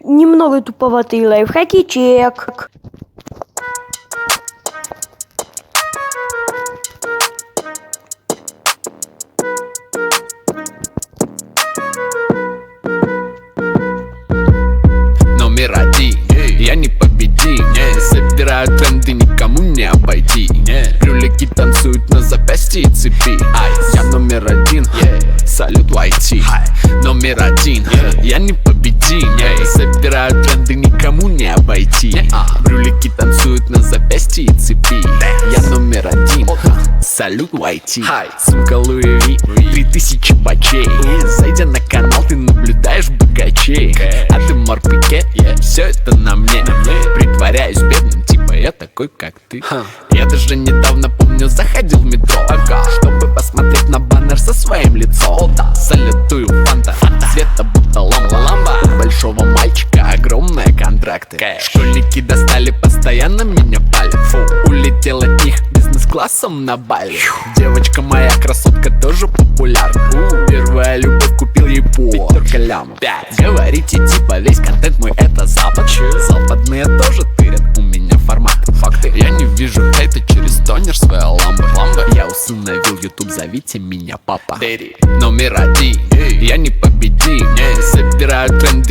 Немного туповатый лайфхаки чек. Номер один, я непобедим. Собираю тренды, никому не обойти. Брюлики танцуют на запястье и цепи. Я номер один, салют YT. Номер один, я непобедим. Собираю тренды, никому не обойти. Брюлики танцуют на запястье и цепи. Я номер один, салют YT. Сумка Louis V, 3000 бачей. Зайдя на канал, ты наблюдаешь богачей. А ты морпике, все это на мне. Притворяюсь бедным, типа я такой, как ты. Я даже недавно, помню, заходил в метро, чтобы посмотреть на баннер со своим лицом. Салютую фанта, цвета будто ламба. У большого мальчика огромные контракты. Школьники достали, постоянно меня палят. Улетел от них бизнес-классом на Бали. Девочка моя, красотка, тоже популярна. Первая любовь, купил ей по 5 лямов. Говорите, типа весь контент мой это запад. Западные тоже тырят, у меня формат. Факты, я не вижу хейта через тонер своей ламбы. Я усыновил YouTube, зовите меня папа. Номер один, я непобедим. Собираю тренды,